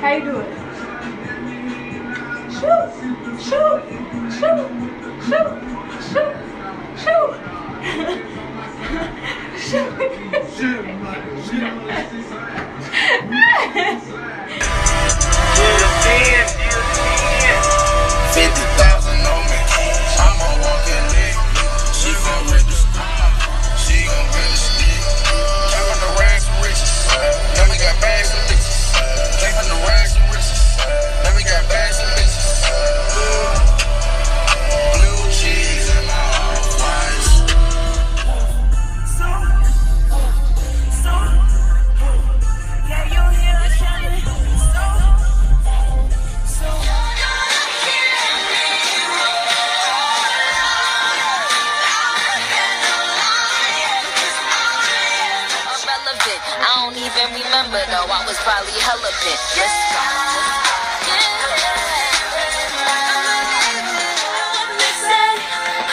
How you doing? Shoot, shoot, shoot, shoot, shoot, shoot. Shoot. 50,000 on me. I'm a walking lick. She fuck with the star. She gon' get the stick. Came from the rags and riches. Now we got bags and bitches. Came from the rags and riches. Now we got bags and bitches. Blue cheese and my off-whites. Yeah, you hear us shouting. I don't even remember though, I was probably hella bit. Let's go.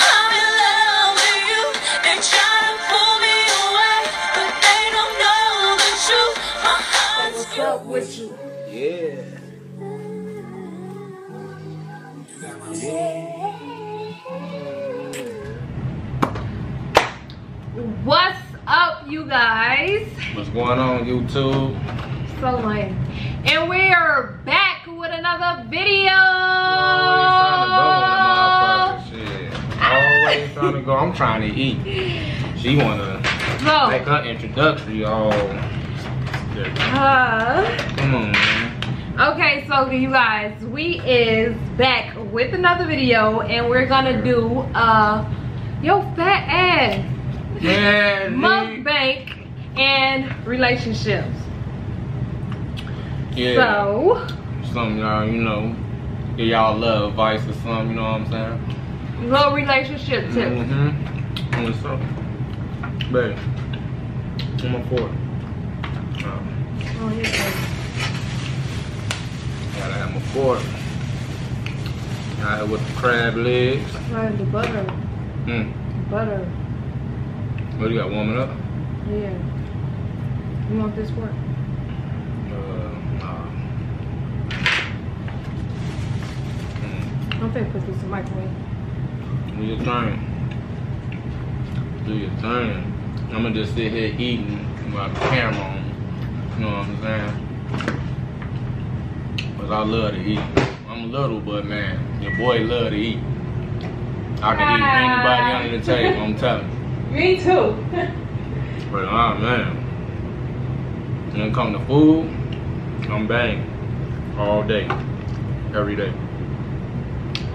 I'm in love with you. They try to pull me away, but they don't know the truth. My heart's What's up with you? Yeah. What's up, you guys? What's going on, YouTube? So lame. And we are back with another video. Always trying to go. I'm trying to eat. She wanna make her introductory all. Come on, man. Okay, so you guys, we is back with another video, and we're gonna do yo fat ass mukbang and relationships. Yeah. So Some y'all, you know, give y'all love advice or something, you know what I'm saying? little relationship tips. What's up? Babe. I'm on fork. Oh, here it Gotta have my fork. Got it with the crab legs. is. Right, the butter. Butter. What do you got, warming up? Yeah. You want this fork? Nah. I'm finna put this in the microwave. Do your thing. Do your thing. I'm gonna just sit here eating with my camera on. You know what I'm saying? Cause I love to eat. I'm little, but man, your boy love to eat. I can eat anybody under the table, I'm telling you. Me too. But man, when it comes to food, I'm bang all day, every day.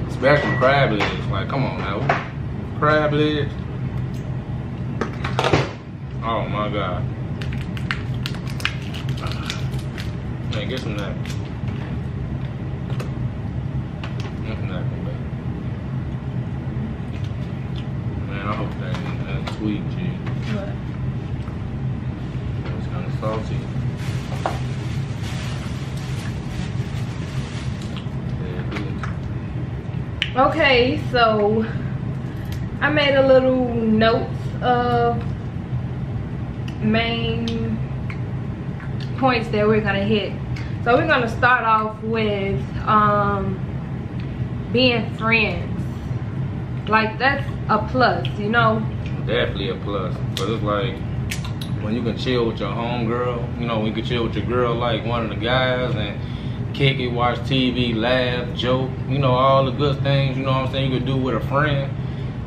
Especially crab legs. Like, come on now, crab legs. Oh my God. Man, get some napkins. Get some napkins, baby. Man, I hope that ain't that sweet, G. What? It's kind of salty. Okay, so I made a little notes of main points that we're gonna hit. So we're gonna start off with being friends. Like, that's a plus, you know? Definitely a plus. But it's like when you can chill with your homegirl, you know, when you can chill with your girl like one of the guys and kick it, watch TV, laugh, joke, you know, all the good things, you know what I'm saying, you could do with a friend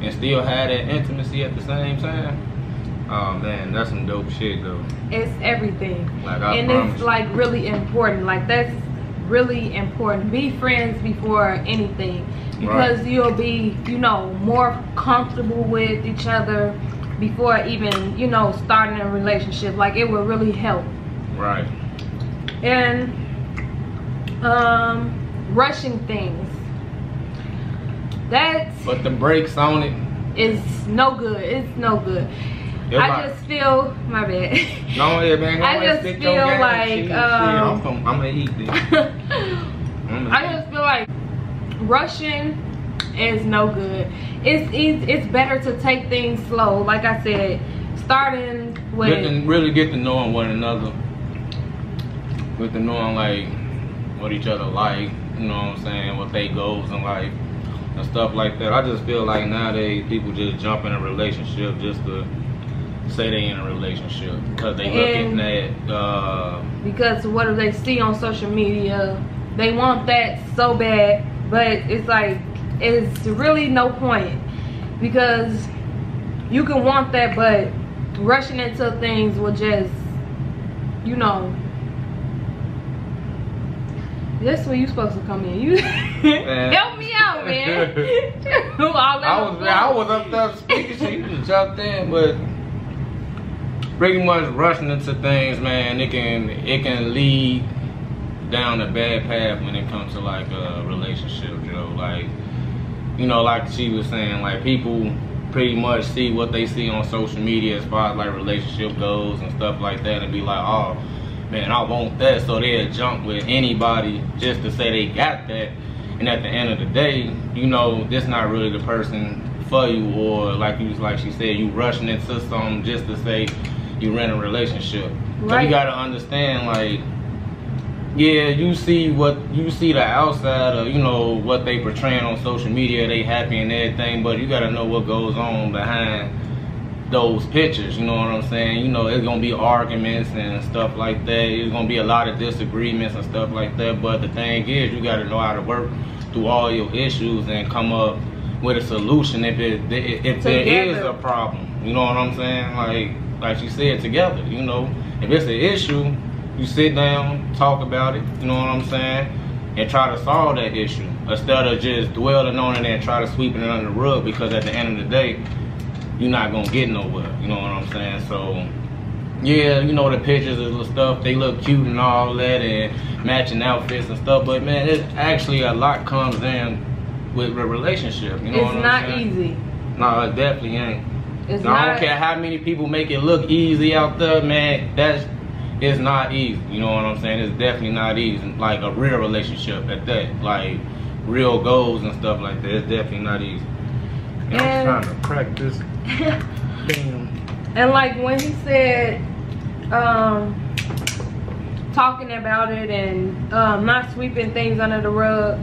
and still have that intimacy at the same time. Oh man, that's some dope shit though. It's everything. Like, I and promise it's you. like really important. Like, that's really important. Be friends before anything, because Right. you'll be, you know, more comfortable with each other before even, you know, starting a relationship. Like, it will really help. Right. And rushing things, that's But the brakes on it. is no good. It's no good. It's I like- just feel, my bad. No, yeah, man. I just feel like, I'm gonna eat this. I just feel like rushing is no good. It's better to take things slow. Like I said, starting with really get to knowing one another, get to knowing like what each other like, you know what I'm saying, what they goals in life and stuff like that. I just feel like nowadays people just jump in a relationship just to say they in a relationship because they looking at because what do they see on social media? They want that so bad, but it's like it's really no point, because you can want that, but rushing into things will just, you know, that's where you supposed to come in. You help me out, man. I was up there speaking, so you just jumped in, but pretty much rushing into things, man, it can lead down a bad path when it comes to like a relationship, Joe. Like, you know, like she was saying, like people pretty much see what they see on social media as far as like relationship goes and stuff like that, and be like, oh man, I want that, so they'll jump with anybody just to say they got that. And at the end of the day, you know, this not really the person for you, or like she said, you rushing into something just to say you in a relationship. Right. So you gotta understand, like, yeah, you see the outside of, you know, what they portraying on social media, they happy and everything, but you gotta know what goes on behind those pictures, you know what I'm saying? You know, it's gonna be arguments and stuff like that. There's gonna be a lot of disagreements and stuff like that, but the thing is, you gotta know how to work through all your issues and come up with a solution if there is a problem. You know what I'm saying? Like she said, together, you know. If it's an issue, you sit down, talk about it, you know what I'm saying, and try to solve that issue instead of just dwelling on it and try to sweep it under the rug, because at the end of the day, you're not gonna get nowhere, you know what I'm saying? So yeah, you know, the pictures and stuff, they look cute and all that, and matching outfits and stuff, but man, it's actually a lot comes in with a relationship, you know what I'm saying? It's not easy. No, it definitely ain't. I don't care how many people make it look easy out there, man, it's not easy, you know what I'm saying? It's definitely not easy, like a real relationship at that, like real goals and stuff like that, it's definitely not easy. And I'm trying to practice. Damn. And like when he said talking about it and not sweeping things under the rug,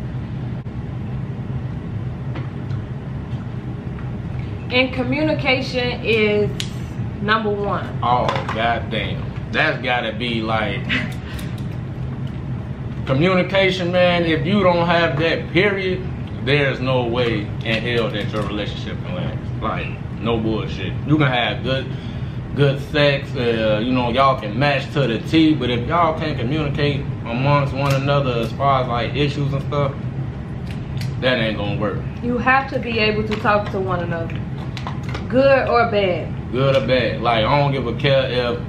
and communication is number one. Oh goddamn, that's gotta be like communication, man. If you don't have that, period, there's no way in hell that your relationship can last. Like, no bullshit. You can have good sex, you know, y'all can match to the T, but if y'all can't communicate amongst one another as far as like issues and stuff, that ain't gonna work. You have to be able to talk to one another, good or bad. Good or bad. Like, I don't give a care if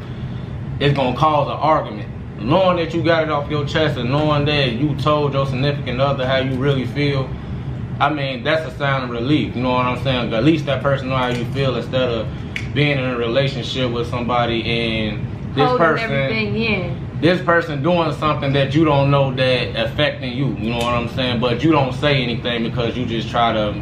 it's gonna cause an argument. Knowing that you got it off your chest and knowing that you told your significant other how you really feel, I mean, that's a sign of relief, you know what I'm saying? At least that person know how you feel, instead of being in a relationship with somebody and this person doing something that you don't know that affecting you, you know what I'm saying? But you don't say anything because you just try to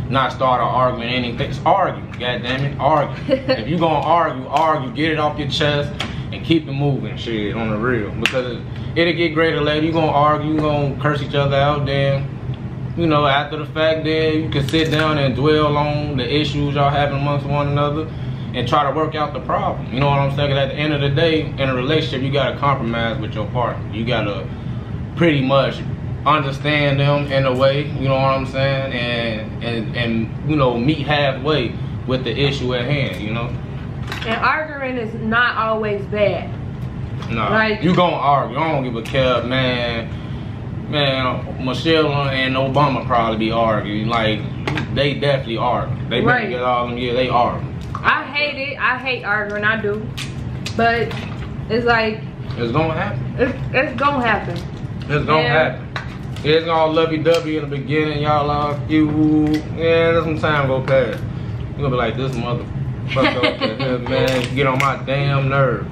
not start an argument, anything. Just argue, goddammit, argue. If you gonna argue, get it off your chest and keep it moving, shit, on the real. Because it'll get greater later. You gonna argue, you gonna curse each other out, then, you know, after the fact, then you can sit down and dwell on the issues y'all having amongst one another and try to work out the problem. You know what I'm saying? 'Cause at the end of the day, in a relationship, you gotta compromise with your partner. You gotta pretty much understand them in a way, you know what I'm saying, and you know, meet halfway with the issue at hand, you know. And arguing is not always bad. No, like, you gonna argue. I don't give a care, man. Man, Michelle and Obama probably be arguing. Like, they definitely argue. They better get all them, yeah, they argue. I hate it. I hate arguing, I do. But it's like, it's gonna happen. It's gonna happen. It's gonna happen. It's gonna lovey-dovey in the beginning, y'all are you, yeah, there's some time go past. You're gonna be like, this motherfucker up here, man, get on my damn nerve.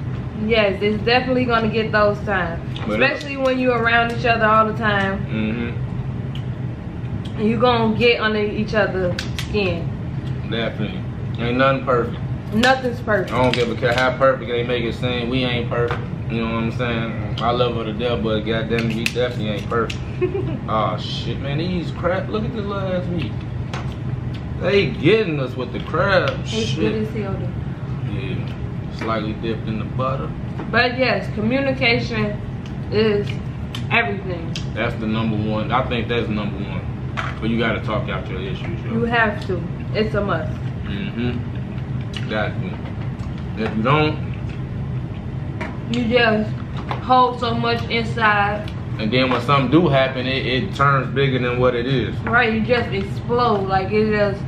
Yes, it's definitely gonna get those times. Especially when you're around each other all the time. Mm-hmm. And you're gonna get under each other's skin. Definitely. Ain't nothing perfect. Nothing's perfect. I don't give a care how perfect they make it seem. We ain't perfect. You know what I'm saying? I love her to death, but goddamn, we definitely ain't perfect. Oh shit, man, these crab. Look at this little ass meat. They getting us with the crab. It's shit. good as hell though. Yeah, slightly dipped in the butter. But yes, communication is everything. That's the number one. I think that's number one. But you gotta talk out your issues, yo. You have to. It's a must. Got to. If you don't, You just hold so much inside. and then when something do happen, it turns bigger than what it is. Right, you just explode. Like it just,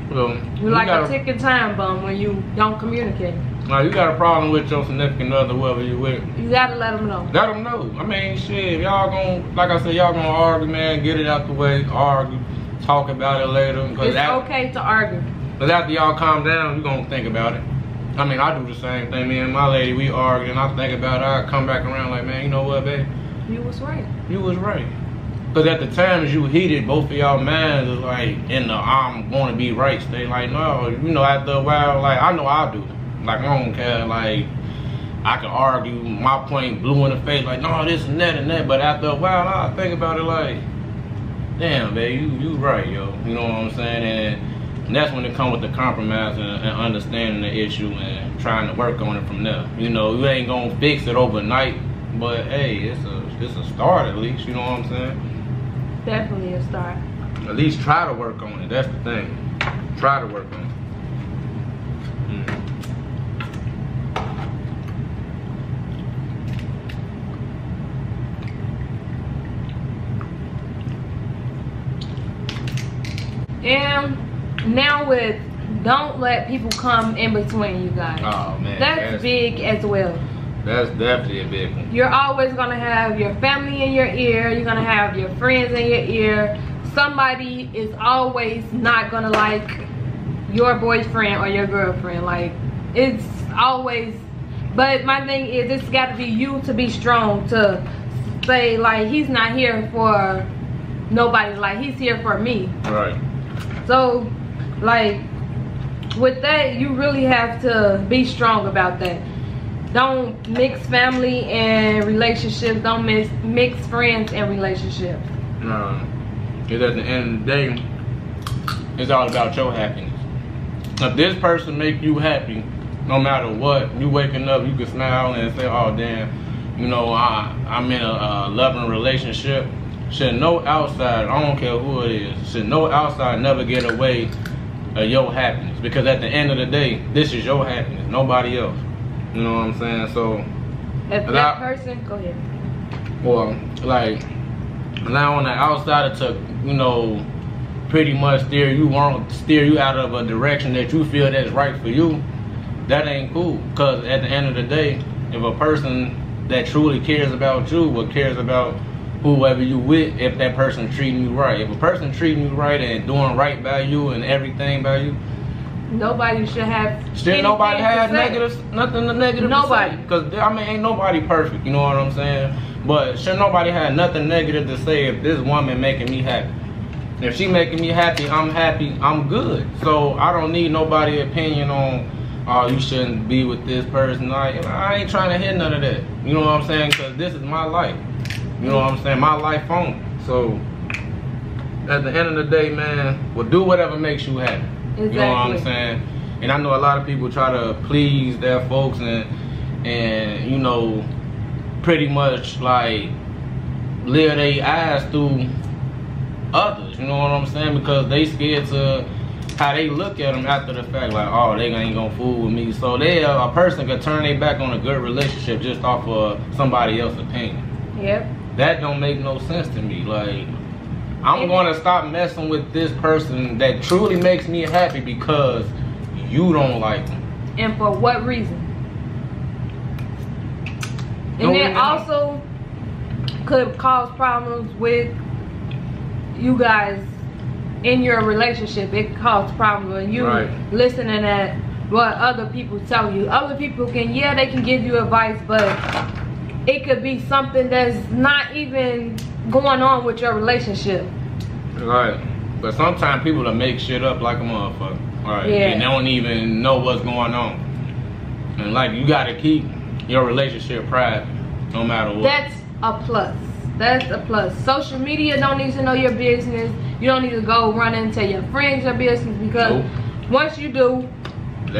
Well, you're like a ticking time bomb when you don't communicate. Now you got a problem with your significant other, whoever you with. You gotta let them know. Let them know. I mean, shit, y'all gonna, like I said, y'all gonna argue, man, get it out the way, argue, talk about it later. It's okay to argue. Because after y'all calm down, you gonna think about it. I mean, I do the same thing. Me and my lady, we argue, and I think about it. I come back around like, man, you know what, babe? You was right. You was right. Because at the time as you heated, both of y'all minds was like in the I'm going to be right state. Like, no, you know, after a while, like, I know I do. Like, I don't care. Like, I can argue my point blue in the face. Like, no, this and that and that. But after a while, I think about it like, damn, babe, you right, yo. You know what I'm saying? And that's when it comes with the compromise and understanding the issue and trying to work on it from there. You know, you ain't going to fix it overnight. But, hey, it's a start at least. You know what I'm saying? Definitely a start. At least try to work on it. That's the thing. Try to work on it. And now with don't let people come in between you guys. Oh man, that's big as well. That's definitely a big one. You're always gonna have your family in your ear. You're gonna have your friends in your ear. Somebody is always not gonna like your boyfriend or your girlfriend. Like, it's always, but my thing is, it's got to be you to be strong to say, like, he's not here for nobody, like, he's here for me. Right. So, like, with that, you really have to be strong about that. Don't mix family and relationships. Don't mix friends and relationships. Because at the end of the day, it's all about your happiness. If this person make you happy, no matter what, you waking up, you can smile and say, oh damn, you know, I'm in a loving relationship. Should no outside, I don't care who it is, should no outside never get away of your happiness. Because at the end of the day, this is your happiness, nobody else. You know what I'm saying? So, if that person, go ahead. Well, like, now on the outside to, you know, pretty much steer you out of a direction that you feel that's right for you, that ain't cool. Because at the end of the day, if a person that truly cares about you or cares about whoever you with, if that person treating you right. If a person treating you right and doing right by you and everything by you, nobody should have. Should nobody have nothing negative nobody. Because, I mean, ain't nobody perfect, you know what I'm saying? But should nobody have nothing negative to say if this woman making me happy? If she making me happy, I'm good. So I don't need nobody's opinion on, oh, you shouldn't be with this person. I ain't trying to hear none of that. You know what I'm saying? Because this is my life. You know what I'm saying? My life on. So at the end of the day, man, well, do whatever makes you happy. Exactly. You know what I'm saying? And I know a lot of people try to please their folks and you know, pretty much like live their eyes through others. You know what I'm saying? Because they scared to how they look at them after the fact, like, oh, they ain't gonna fool with me. So a person could turn their back on a good relationship just off of somebody else's opinion. Yep. That don't make no sense to me. Like, I'm gonna stop messing with this person that truly makes me happy because you don't like them. And for what reason? And it also could cause problems with you guys in your relationship. It causes problems when you listening at what other people tell you. Other people can, yeah, they can give you advice, but it could be something that's not even going on with your relationship. Right. But sometimes people will make shit up like a motherfucker. Right. Yeah. And they don't even know what's going on. And like, you gotta keep your relationship private, no matter what. That's a plus. That's a plus. Social media don't need to know your business. You don't need to go run and tell your friends your business, because once you do,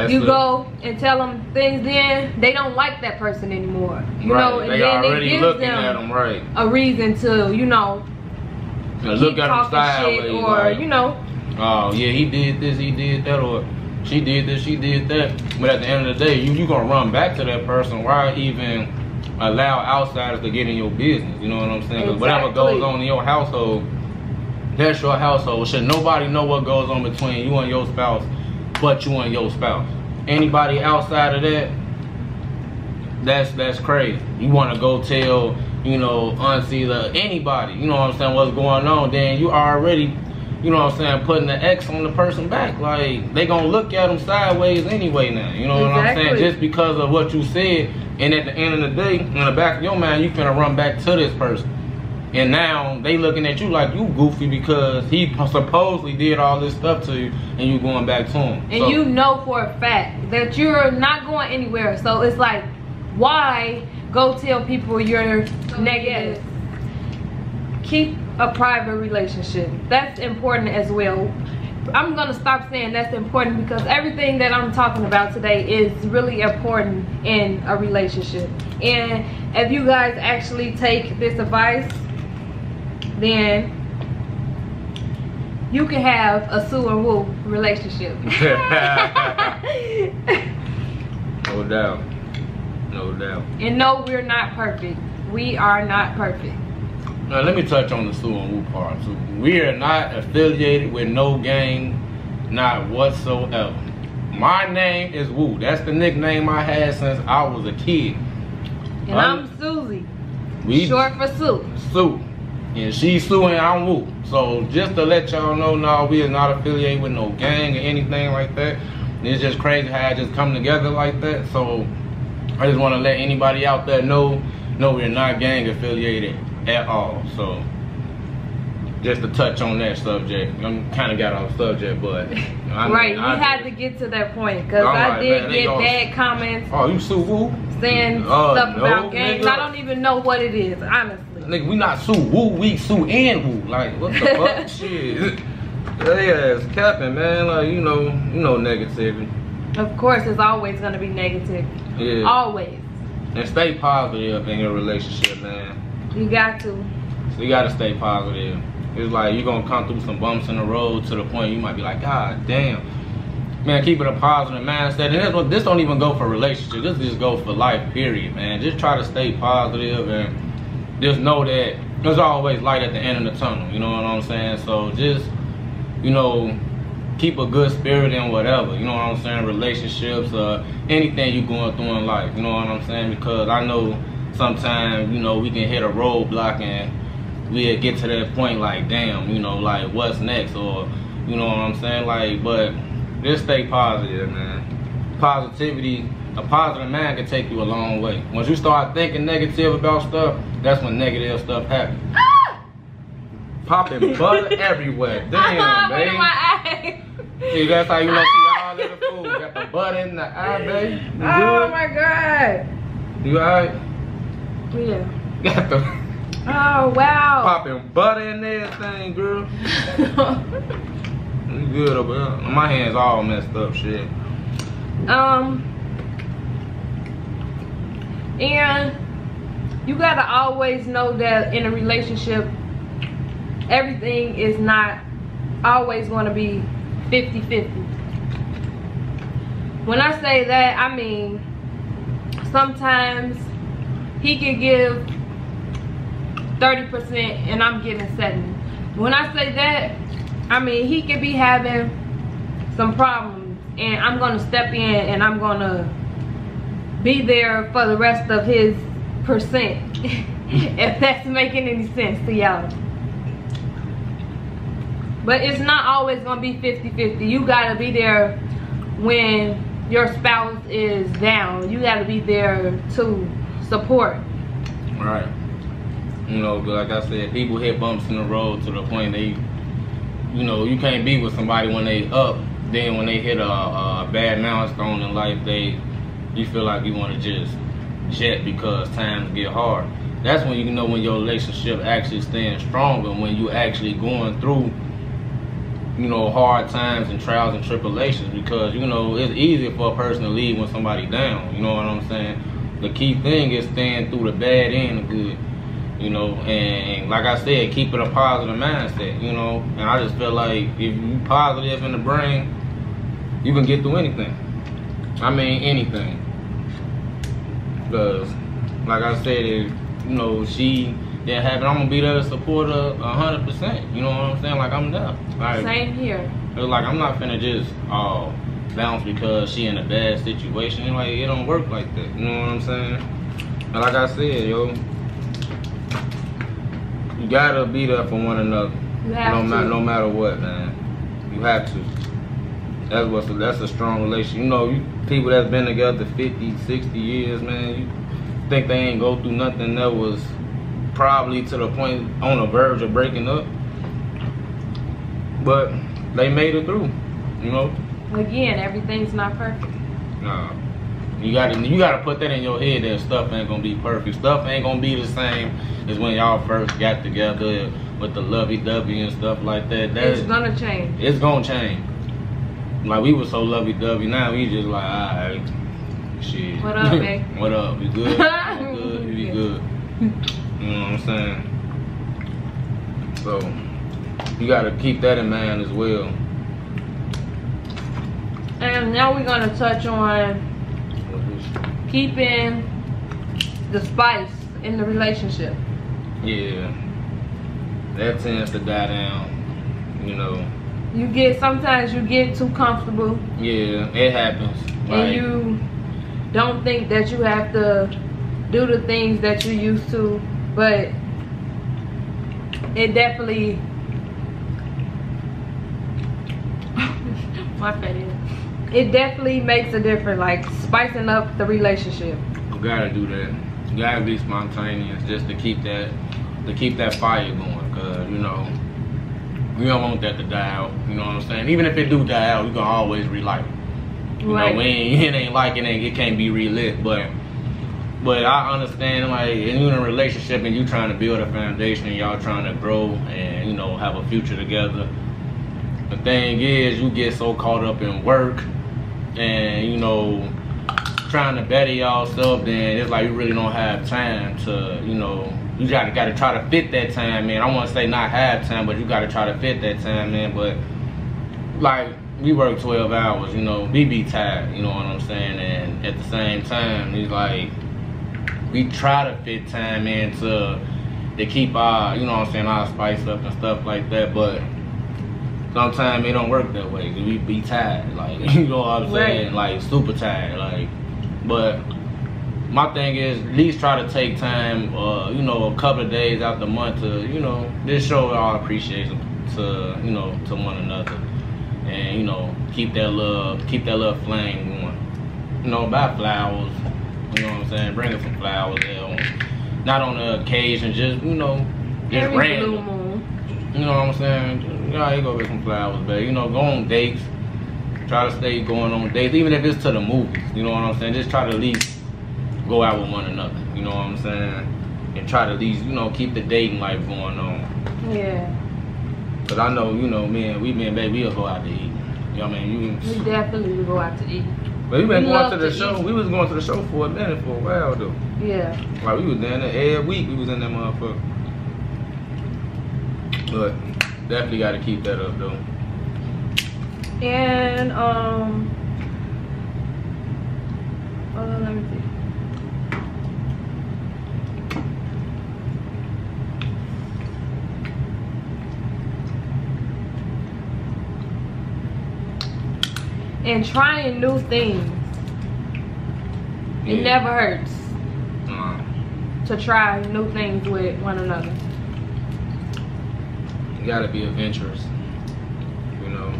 you go and tell them things, then they don't like that person anymore. You know, and they then already it gives looking them at them, right? a reason to, you know, Look at them talking sideways, shit, or like, you know, oh yeah, he did this, he did that, or she did this, she did that. But at the end of the day, you gonna run back to that person. Why even allow outsiders to get in your business? You know what I'm saying? Because whatever goes on in your household, that's your household. Should nobody know what goes on between you and your spouse but you and your spouse? Anybody outside of that, that's crazy. You want to go tell, you know, auntie, anybody, you know what I'm saying, what's going on, then you already, you know what I'm saying, putting the X on the person back. Like, they gonna look at them sideways anyway now. You know what I'm saying? Just because of what you said, and at the end of the day, in the back of your mind, you finna run back to this person. And now they looking at you like you goofy because he supposedly did all this stuff to you, and you going back to him. And so, you know for a fact that you're not going anywhere. So it's like, why go tell people you're negative? Keep a private relationship. That's important as well. I'm gonna stop saying that's important, because everything that I'm talking about today is really important in a relationship. And if you guys actually take this advice, then you can have a Su&WU relationship. No doubt. No doubt. And no, we're not perfect. We are not perfect. Now let me touch on the Su&WU part. So we are not affiliated with no gang, not whatsoever. My name is Wu. That's the nickname I had since I was a kid. And I'm Susie. Short for Sue. Sue. And she's Sue and I'm Wu. So just to let y'all know, no, we are not affiliated with no gang or anything like that. It's just crazy how it just come together like that. So I just want to let anybody out there know, no, we're not gang affiliated at all. So just to touch on that subject. I kind of got off subject, but right, we had to get to that point, because I did get bad comments. Oh, you Su&WU? Saying stuff about gangs. I don't even know what it is, honestly. Nigga, we not Su&WU, we Su&WU. Like, what the fuck? Shit. They ass capping, man. Like, you know negativity. Of course, it's always gonna be negative. Yeah. Always. And stay positive in your relationship, man. You got to. So you gotta stay positive. It's like you're gonna come through some bumps in the road to the point you might be like, God damn. Man, keep it a positive mindset. And this don't even go for relationships. This just go for life, period, man. Just try to stay positive and just know that there's always light at the end of the tunnel. You know what I'm saying? So just, you know, keep a good spirit in whatever. You know what I'm saying? Relationships, anything you're going through in life. You know what I'm saying? Because I know sometimes, you know, we can hit a roadblock and we'll get to that point like, damn, you know, like, what's next? Or, you know what I'm saying? Like, but just stay positive, man. Positivity, a positive mind can take you a long way. Once you start thinking negative about stuff, that's when negative stuff happens. Popping butter everywhere. Damn, baby. In my eye. See, that's how you know see all little food. Got the butter in the eye, baby. You Oh good? my God. You alright? Yeah. Got the Oh wow. popping butter in everything, girl. You good over there? My hands all messed up, shit. And you gotta always know that in a relationship, everything is not always gonna be 50-50. When I say that, I mean sometimes he can give 30% and I'm giving 70%. When I say that, I mean he could be having some problems and I'm gonna step in and I'm gonna be there for the rest of his percent. If that's making any sense to y'all. But it's not always gonna be 50-50. You gotta be there when your spouse is down. You gotta be there to support. Right. You know, like I said, people hit bumps in the road to the point they, you know, you can't be with somebody when they up then when they hit a bad milestone in life, you feel like you want to just jet because times get hard. That's when you know when your relationship actually stands stronger, when you actually going through, you know, hard times and trials and tribulations, because, you know, it's easier for a person to leave when somebody down, you know what I'm saying? The key thing is staying through the bad and the good, you know, and like I said, keeping a positive mindset, you know, and I just feel like if you positive in the brain, you can get through anything. I mean, anything. Because, like I said, if, you know, she didn't have it, I'm gonna be there to support her 100%. You know what I'm saying? Like, I'm there. Like, same here. It's like I'm not finna just bounce because she in a bad situation. Like, it don't work like that. You know what I'm saying? And like I said, yo, you gotta be there for one another. You have to. No matter what, man. You have to. That's a strong relationship. You know, people that's been together 50, 60 years, man, you think they ain't go through nothing that was probably to the point on the verge of breaking up, but they made it through, you know. Again, everything's not perfect. Nah, you gotta put that in your head that stuff ain't gonna be perfect. Stuff ain't gonna be the same as when y'all first got together with the lovey-dovey and stuff like that. It's gonna change. It's gonna change. Like, we were so lovey-dovey, now we just like, alright, shit. What up, babe? What up? We good? We good? We good? You know what I'm saying? So, you gotta keep that in mind as well. And now we're gonna touch on keeping the spice in the relationship. Yeah. That tends to die down, you know. Sometimes you get too comfortable. Yeah, it happens. And you don't think that you have to do the things that you used to, but it definitely my fatty. It definitely makes a difference, like spicing up the relationship. You gotta do that. You gotta be spontaneous just to keep that fire going, cause you know we don't want that to die out. You know what I'm saying? Even if it do die out, we can always relight it. You know, it ain't like it can't be relit, but I understand, like, and you in a relationship and you trying to build a foundation and y'all trying to grow and, you know, have a future together. The thing is, you get so caught up in work and, you know, trying to better yourself, then it's like you really don't have time to, you know, you gotta try to fit that time, man. I want to say not have time, but you gotta try to fit that time, man. But like, we work 12 hours, you know, we be tired, you know what I'm saying? And at the same time, it's like we try to fit time in to keep our, you know what I'm saying, our spice up and stuff like that. But sometimes it don't work that way. We be tired, like, you know what I'm saying? Like, super tired, like. But my thing is, at least try to take time, you know, a couple of days out the month to, you know, just show our appreciation to, you know, to one another, and, you know, keep that little flame going. You know, buy flowers. You know what I'm saying? Bring some flowers there, not on the occasion, just, you know, just random. You know what I'm saying? Yeah, you go get some flowers, babe. You know, go on dates. Try to stay going on dates, even if it's to the movies. You know what I'm saying? Just try to at least go out with one another. You know what I'm saying? And try to at least, you know, keep the dating life going on. Yeah. Cause I know, you know, me and babe, we'll go out to eat. You know what I mean? We definitely will go out to eat. But we been going to the show. We was going to the show for a minute, for a while though. Yeah. Like, we was down there every week. We was in that motherfucker. But definitely got to keep that up though. And let me see. And trying new things. It never hurts to try new things with one another. You gotta be adventurous, you know.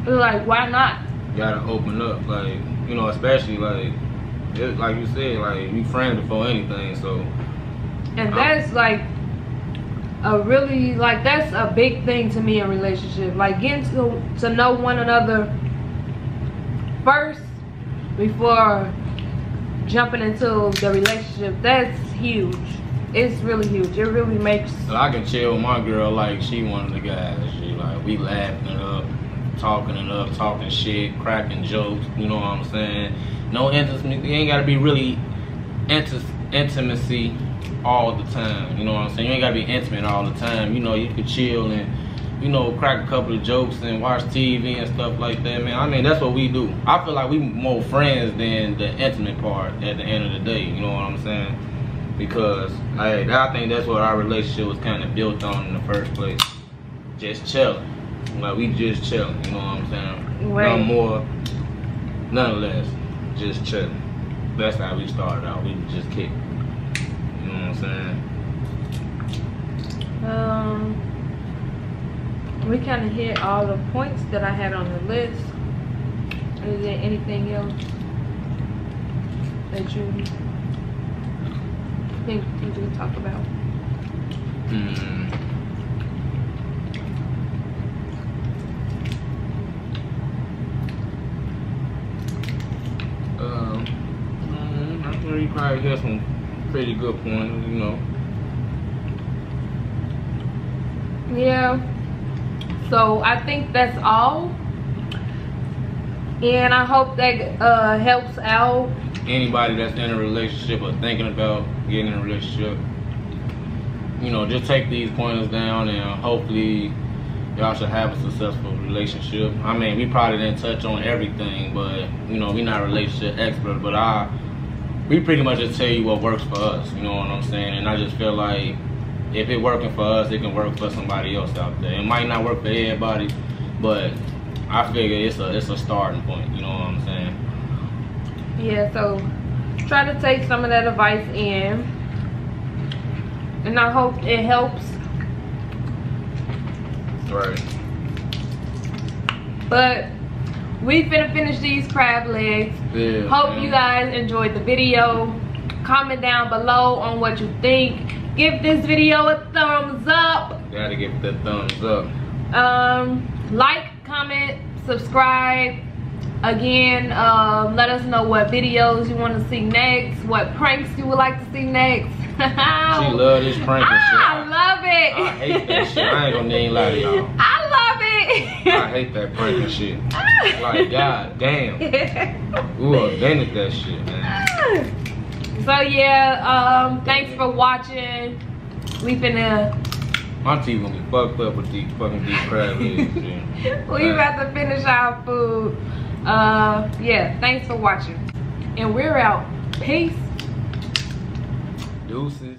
Like, why not? You gotta open up, like, you know, especially like like you said, like, we friends before anything, so. And that's like really, like, that's a big thing to me in relationship. Like, getting to know one another first before jumping into the relationship. That's huge. It's really huge. It really makes. I can chill with my girl like she one of the guys. She like, we laughing it up, talking shit, cracking jokes. You know what I'm saying? No intimacy. You ain't gotta be really intimacy all the time. You know what I'm saying? You ain't gotta be intimate all the time. You know, you could chill and, you know, crack a couple of jokes and watch TV and stuff like that, man. I mean, that's what we do. I feel like we more friends than the intimate part at the end of the day. You know what I'm saying? Because I think that's what our relationship was kind of built on in the first place. Just chilling. Like, we just chilling. You know what I'm saying? Right. None more, none less. Just chilling. That's how we started out. We just kicked. You know what I'm saying? We kind of hit all the points that I had on the list. Is there anything else that you think we should talk about? I think you probably hit some pretty good points, you know. Yeah. So I think that's all. And I hope that helps out anybody that's in a relationship or thinking about getting in a relationship. You know, just take these pointers down and hopefully y'all should have a successful relationship. I mean, we probably didn't touch on everything, but you know, we're not relationship experts, but we pretty much just tell you what works for us, you know what I'm saying? And I just feel like if it's working for us, it can work for somebody else out there. It might not work for everybody, but I figure it's a starting point, you know what I'm saying? Yeah, so try to take some of that advice in, and I hope it helps. Right. But we finna finish these crab legs. Yeah, hope you guys enjoyed the video. Comment down below on what you think. Give this video a thumbs up. Gotta give the thumbs up. Like, comment, subscribe. Again, let us know what videos you want to see next, what pranks you would like to see next. She love this prank and shit. I love it. I hate that shit. I ain't gonna even lie to y'all. I love it. I hate that prank and shit. Like, god damn. Who invented that shit, man? So yeah, thanks for watching. We finna. My teeth gonna be fucked up with these fucking deep crab legs. We about to finish our food. Yeah, thanks for watching. And we're out. Peace. Deuces.